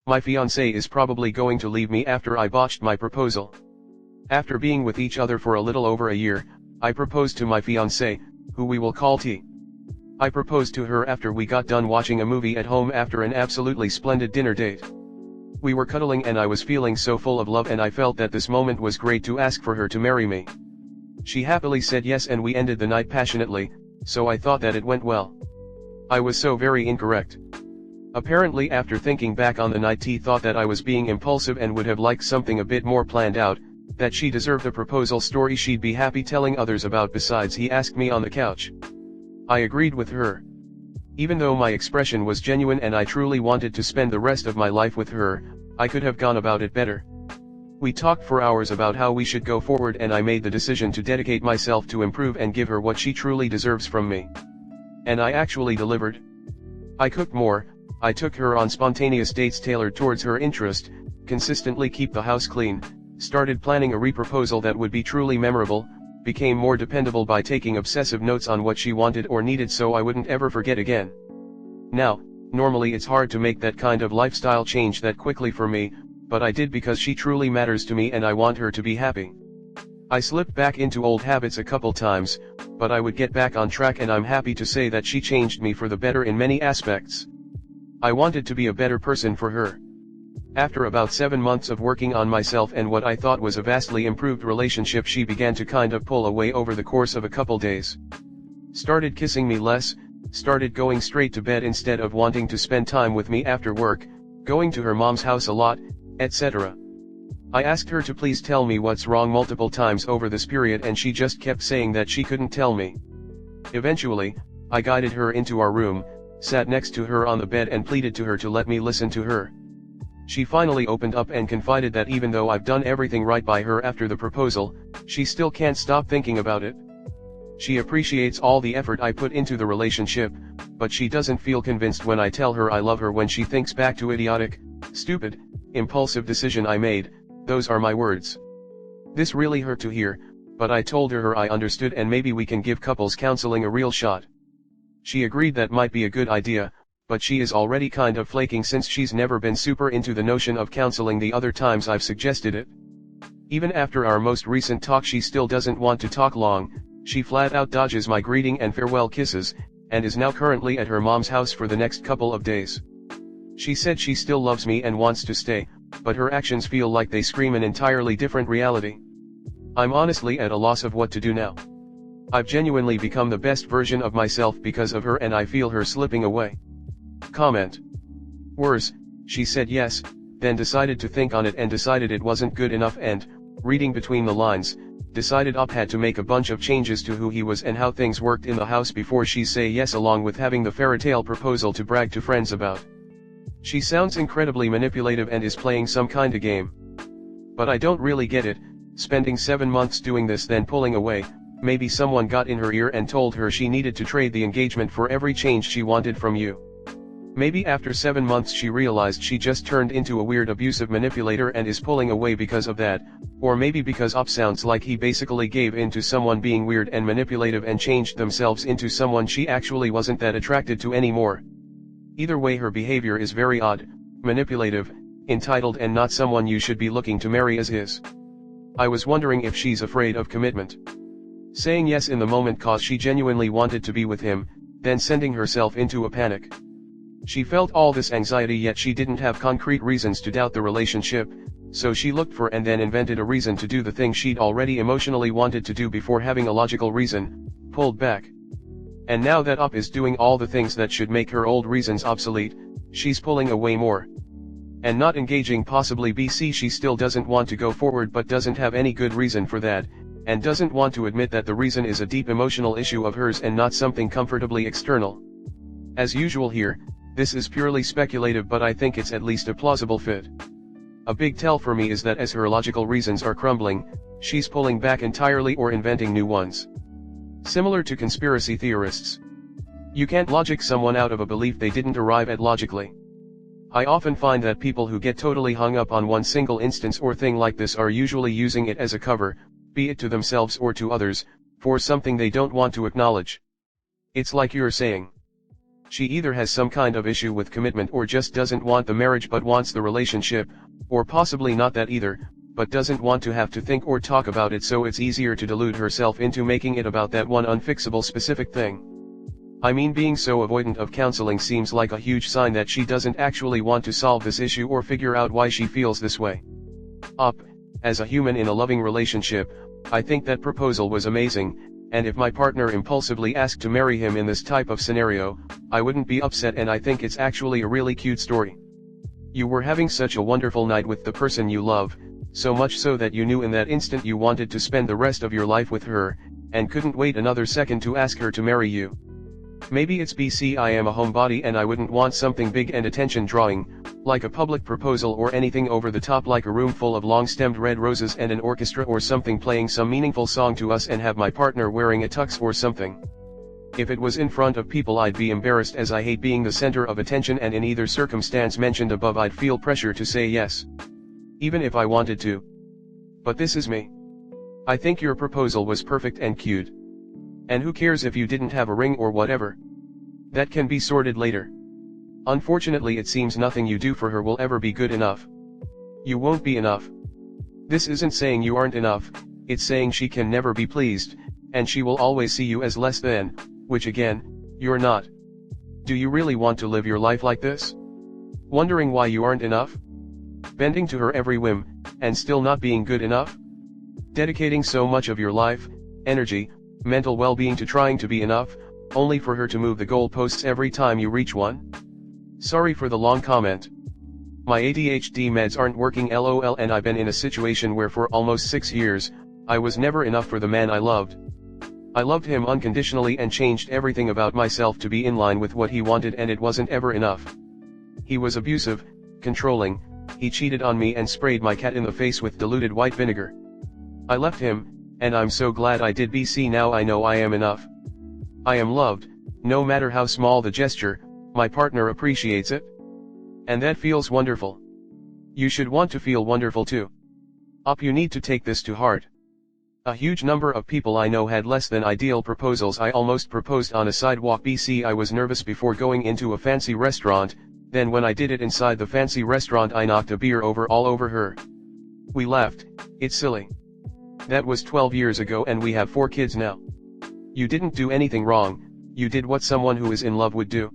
My fiancé is probably going to leave me after I botched my proposal. After being with each other for a little over a year, I proposed to my fiancé, who we will call T. I proposed to her after we got done watching a movie at home after an absolutely splendid dinner date. We were cuddling and I was feeling so full of love and I felt that this moment was great to ask for her to marry me. She happily said yes and we ended the night passionately, so I thought that it went well. I was so very incorrect. Apparently after thinking back on the night, T thought that I was being impulsive and would have liked something a bit more planned out, that she deserved a proposal story she'd be happy telling others about besides he asked me on the couch. I agreed with her. Even though my expression was genuine and I truly wanted to spend the rest of my life with her, I could have gone about it better. We talked for hours about how we should go forward and I made the decision to dedicate myself to improve and give her what she truly deserves from me. And I actually delivered. I cooked more, I took her on spontaneous dates tailored towards her interest, consistently keep the house clean, started planning a re-proposal that would be truly memorable, became more dependable by taking obsessive notes on what she wanted or needed so I wouldn't ever forget again. Now, normally it's hard to make that kind of lifestyle change that quickly for me, but I did because she truly matters to me and I want her to be happy. I slipped back into old habits a couple times, but I would get back on track and I'm happy to say that she changed me for the better in many aspects. I wanted to be a better person for her. After about 7 months of working on myself and what I thought was a vastly improved relationship, she began to kind of pull away over the course of a couple days. Started kissing me less, started going straight to bed instead of wanting to spend time with me after work, going to her mom's house a lot, etc. I asked her to please tell me what's wrong multiple times over this period and she just kept saying that she couldn't tell me. Eventually, I guided her into our room, sat next to her on the bed and pleaded to her to let me listen to her. She finally opened up and confided that even though I've done everything right by her after the proposal, she still can't stop thinking about it. She appreciates all the effort I put into the relationship, but she doesn't feel convinced when I tell her I love her when she thinks back to idiotic, stupid, impulsive decision I made. Those are my words. This really hurt to hear, but I told her I understood and maybe we can give couples counseling a real shot. She agreed that might be a good idea, but she is already kind of flaking since she's never been super into the notion of counseling the other times I've suggested it. Even after our most recent talk she still doesn't want to talk long, she flat out dodges my greeting and farewell kisses, and is now currently at her mom's house for the next couple of days. She said she still loves me and wants to stay, but her actions feel like they scream an entirely different reality. I'm honestly at a loss of what to do now. I've genuinely become the best version of myself because of her and I feel her slipping away. Comment. Worse, she said yes, then decided to think on it and decided it wasn't good enough and, reading between the lines, decided Up had to make a bunch of changes to who he was and how things worked in the house before she say yes, along with having the fairytale proposal to brag to friends about. She sounds incredibly manipulative and is playing some kinda game. But I don't really get it, spending 7 months doing this then pulling away. Maybe someone got in her ear and told her she needed to trade the engagement for every change she wanted from you. Maybe after 7 months she realized she just turned into a weird abusive manipulator and is pulling away because of that, or maybe because Up sounds like he basically gave in to someone being weird and manipulative and changed themselves into someone she actually wasn't that attracted to anymore. Either way her behavior is very odd, manipulative, entitled and not someone you should be looking to marry as is. I was wondering if she's afraid of commitment. Saying yes in the moment cause she genuinely wanted to be with him, then sending herself into a panic. She felt all this anxiety yet she didn't have concrete reasons to doubt the relationship, so she looked for and then invented a reason to do the thing she'd already emotionally wanted to do before having a logical reason, pulled back. And now that Up is doing all the things that should make her old reasons obsolete, she's pulling away more. And not engaging possibly BC she still doesn't want to go forward but doesn't have any good reason for that, and doesn't want to admit that the reason is a deep emotional issue of hers and not something comfortably external. As usual here, this is purely speculative but I think it's at least a plausible fit. A big tell for me is that as her logical reasons are crumbling, she's pulling back entirely or inventing new ones. Similar to conspiracy theorists. You can't logic someone out of a belief they didn't arrive at logically. I often find that people who get totally hung up on one single instance or thing like this are usually using it as a cover, be it to themselves or to others, for something they don't want to acknowledge. It's like you're saying, She either has some kind of issue with commitment or just doesn't want the marriage but wants the relationship, or possibly not that either, but doesn't want to have to think or talk about it, so it's easier to delude herself into making it about that one unfixable specific thing. I mean, being so avoidant of counseling seems like a huge sign that she doesn't actually want to solve this issue or figure out why she feels this way. As a human in a loving relationship, I think that proposal was amazing, and if my partner impulsively asked to marry him in this type of scenario, I wouldn't be upset, and I think it's actually a really cute story. You were having such a wonderful night with the person you love, so much so that you knew in that instant you wanted to spend the rest of your life with her, and couldn't wait another second to ask her to marry you. Maybe it's BC I am a homebody and I wouldn't want something big and attention-drawing, like a public proposal or anything over the top like a room full of long-stemmed red roses and an orchestra or something playing some meaningful song to us and have my partner wearing a tux or something. If it was in front of people I'd be embarrassed, as I hate being the center of attention, and in either circumstance mentioned above I'd feel pressure to say yes. Even if I wanted to. But this is me. I think your proposal was perfect and cute. And who cares if you didn't have a ring or whatever? That can be sorted later. Unfortunately, it seems nothing you do for her will ever be good enough. You won't be enough. This isn't saying you aren't enough, it's saying she can never be pleased, and she will always see you as less than, which again, you're not. Do you really want to live your life like this? Wondering why you aren't enough? Bending to her every whim, and still not being good enough? Dedicating so much of your life, energy, mental well-being to trying to be enough, only for her to move the goalposts every time you reach one? Sorry for the long comment. My ADHD meds aren't working LOL, and I've been in a situation where for almost 6 years, I was never enough for the man I loved. I loved him unconditionally and changed everything about myself to be in line with what he wanted, and it wasn't ever enough. He was abusive, controlling, he cheated on me and sprayed my cat in the face with diluted white vinegar. I left him, and I'm so glad I did. BC now I know I am enough. I am loved, no matter how small the gesture, my partner appreciates it. And that feels wonderful. You should want to feel wonderful too. You need to take this to heart. A huge number of people I know had less than ideal proposals. I almost proposed on a sidewalk. BC I was nervous before going into a fancy restaurant, then when I did it inside the fancy restaurant I knocked a beer over all over her. We laughed. It's silly. That was 12 years ago and we have 4 kids now. You didn't do anything wrong, you did what someone who is in love would do.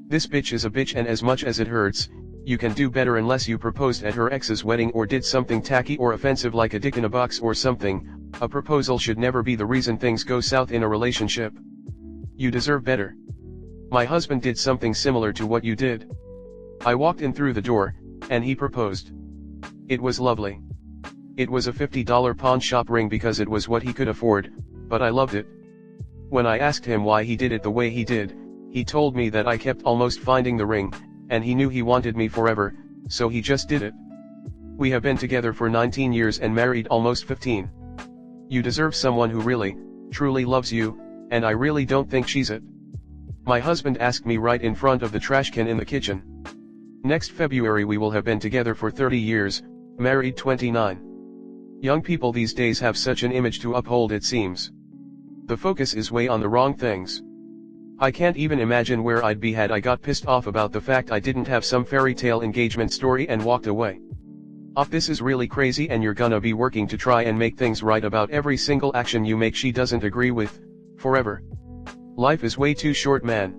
This bitch is a bitch, and as much as it hurts, you can do better unless you proposed at her ex's wedding or did something tacky or offensive like a dick in a box or something. A proposal should never be the reason things go south in a relationship. You deserve better. My husband did something similar to what you did. I walked in through the door, and he proposed. It was lovely. It was a $50 pawn shop ring because it was what he could afford, but I loved it. When I asked him why he did it the way he did, he told me that I kept almost finding the ring, and he knew he wanted me forever, so he just did it. We have been together for 19 years and married almost 15. You deserve someone who really, truly loves you, and I really don't think she's it. My husband asked me right in front of the trash can in the kitchen. Next February we will have been together for 30 years, married 29. Young people these days have such an image to uphold, it seems. The focus is way on the wrong things. I can't even imagine where I'd be had I got pissed off about the fact I didn't have some fairy tale engagement story and walked away. This is really crazy, and you're gonna be working to try and make things right about every single action you make she doesn't agree with, forever. Life is way too short, man.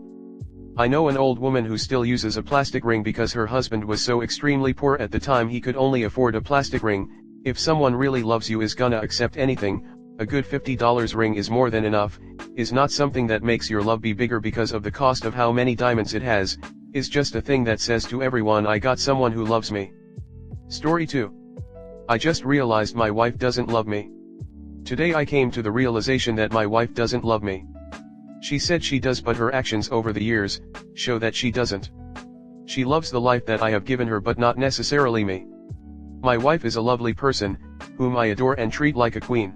I know an old woman who still uses a plastic ring because her husband was so extremely poor at the time he could only afford a plastic ring. If someone really loves you is gonna accept anything, a good $50 ring is more than enough, is not something that makes your love be bigger because of the cost of how many diamonds it has, is just a thing that says to everyone I got someone who loves me. Story 2. I just realized my wife doesn't love me. Today I came to the realization that my wife doesn't love me. She said she does, but her actions over the years show that she doesn't. She loves the life that I have given her, but not necessarily me. My wife is a lovely person, whom I adore and treat like a queen.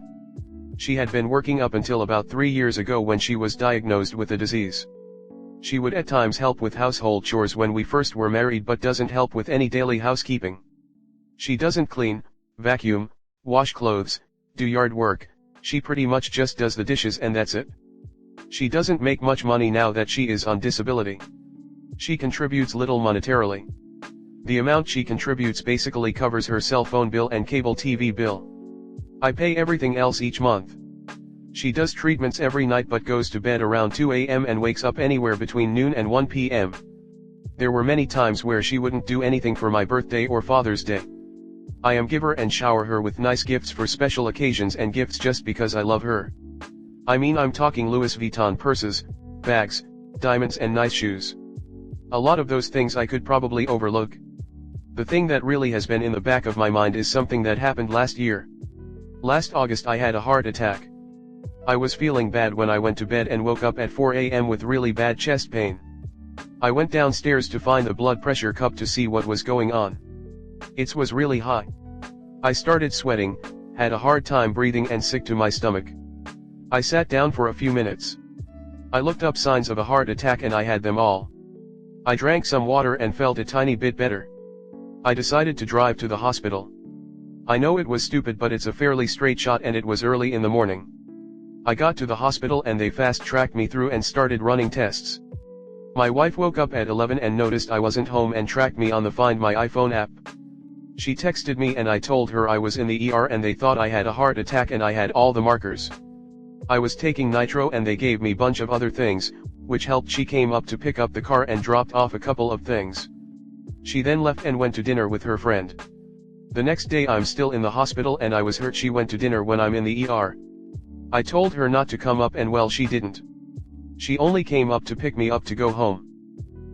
She had been working up until about 3 years ago when she was diagnosed with a disease. She would at times help with household chores when we first were married, but doesn't help with any daily housekeeping. She doesn't clean, vacuum, wash clothes, do yard work. She pretty much just does the dishes and that's it. She doesn't make much money now that she is on disability. She contributes little monetarily. The amount she contributes basically covers her cell phone bill and cable TV bill. I pay everything else each month. She does treatments every night but goes to bed around 2 a.m. and wakes up anywhere between noon and 1 p.m. There were many times where she wouldn't do anything for my birthday or Father's Day. I am give her and shower her with nice gifts for special occasions and gifts just because I love her. I mean, I'm talking Louis Vuitton purses, bags, diamonds and nice shoes. A lot of those things I could probably overlook. The thing that really has been in the back of my mind is something that happened last year. Last August I had a heart attack. I was feeling bad when I went to bed and woke up at 4 a.m. with really bad chest pain. I went downstairs to find the blood pressure cup to see what was going on. It was really high. I started sweating, had a hard time breathing and sick to my stomach. I sat down for a few minutes. I looked up signs of a heart attack and I had them all. I drank some water and felt a tiny bit better. I decided to drive to the hospital. I know it was stupid, but it's a fairly straight shot and it was early in the morning. I got to the hospital and they fast-tracked me through and started running tests. My wife woke up at 11 and noticed I wasn't home and tracked me on the Find My iPhone app. She texted me and I told her I was in the ER and they thought I had a heart attack and I had all the markers. I was taking nitro and they gave me bunch of other things, which helped. She came up to pick up the car and dropped off a couple of things. She then left and went to dinner with her friend. The next day I'm still in the hospital and I was hurt. She went to dinner when I'm in the ER. I told her not to come up and well, she didn't. She only came up to pick me up to go home.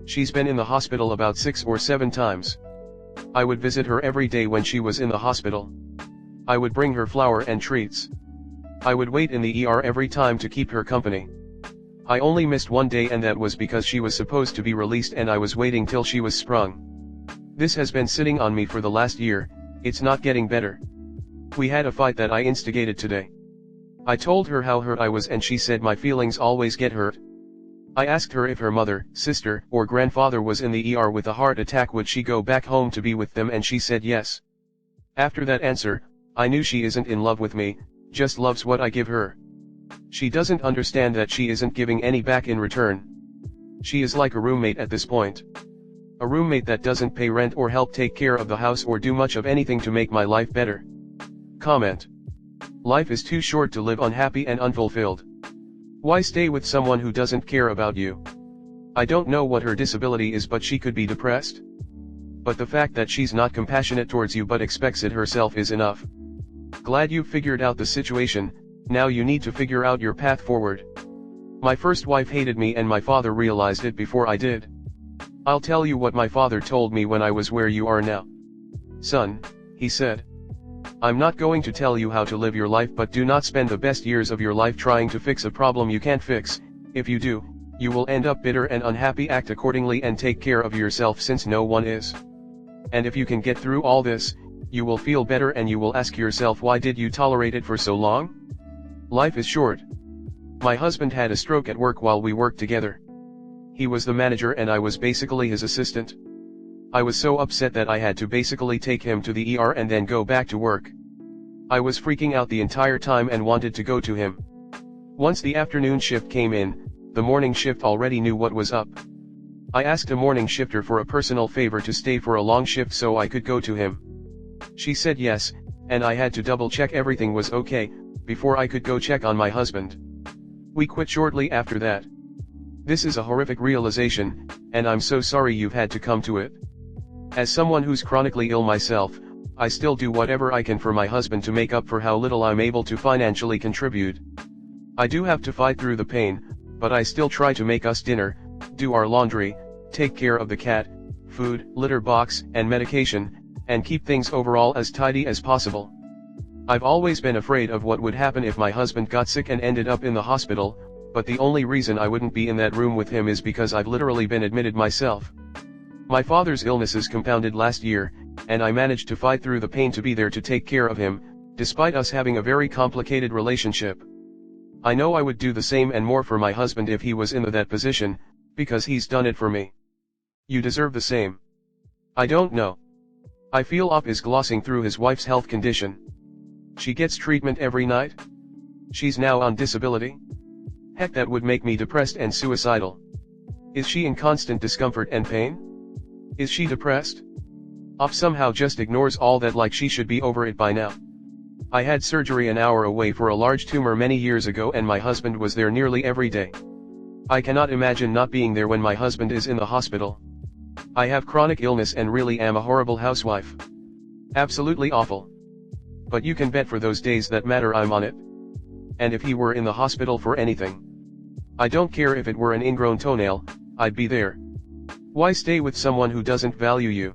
She's been in the hospital about 6 or 7 times. I would visit her every day when she was in the hospital. I would bring her flour and treats. I would wait in the ER every time to keep her company. I only missed one day and that was because she was supposed to be released and I was waiting till she was sprung. This has been sitting on me for the last year. It's not getting better. We had a fight that I instigated today. I told her how hurt I was and she said my feelings always get hurt. I asked her if her mother, sister, or grandfather was in the ER with a heart attack, would she go back home to be with them, and she said yes. After that answer, I knew she isn't in love with me, just loves what I give her. She doesn't understand that she isn't giving any back in return. She is like a roommate at this point. A roommate that doesn't pay rent or help take care of the house or do much of anything to make my life better. Comment. Life is too short to live unhappy and unfulfilled. Why stay with someone who doesn't care about you? I don't know what her disability is, but she could be depressed. But the fact that she's not compassionate towards you but expects it herself is enough. Glad you've figured out the situation. Now you need to figure out your path forward. My first wife hated me and my father realized it before I did. I'll tell you what my father told me when I was where you are now. Son, he said. I'm not going to tell you how to live your life, but do not spend the best years of your life trying to fix a problem you can't fix. If you do, you will end up bitter and unhappy. Act accordingly and take care of yourself, since no one is. And if you can get through all this, you will feel better and you will ask yourself, why did you tolerate it for so long? Life is short. My husband had a stroke at work while we worked together. He was the manager and I was basically his assistant. I was so upset that I had to basically take him to the ER and then go back to work. I was freaking out the entire time and wanted to go to him. Once the afternoon shift came in, the morning shift already knew what was up. I asked a morning shifter for a personal favor to stay for a long shift so I could go to him. She said yes, and I had to double check everything was okay, before I could go check on my husband. We quit shortly after that. This is a horrific realization, and I'm so sorry you've had to come to it. As someone who's chronically ill myself, I still do whatever I can for my husband to make up for how little I'm able to financially contribute. I do have to fight through the pain, but I still try to make us dinner, do our laundry, take care of the cat, food, litter box, and medication, and keep things overall as tidy as possible. I've always been afraid of what would happen if my husband got sick and ended up in the hospital, but the only reason I wouldn't be in that room with him is because I've literally been admitted myself. My father's illnesses compounded last year, and I managed to fight through the pain to be there to take care of him, despite us having a very complicated relationship. I know I would do the same and more for my husband if he was in that position, because he's done it for me. You deserve the same. I don't know. I feel Op is glossing through his wife's health condition. She gets treatment every night? She's now on disability? Heck, that would make me depressed and suicidal. Is she in constant discomfort and pain? Is she depressed? Somehow just ignores all that like she should be over it by now. I had surgery an hour away for a large tumor many years ago and my husband was there nearly every day. I cannot imagine not being there when my husband is in the hospital. I have chronic illness and really am a horrible housewife. Absolutely awful. But you can bet for those days that matter I'm on it. And if he were in the hospital for anything, I don't care if it were an ingrown toenail, I'd be there. Why stay with someone who doesn't value you?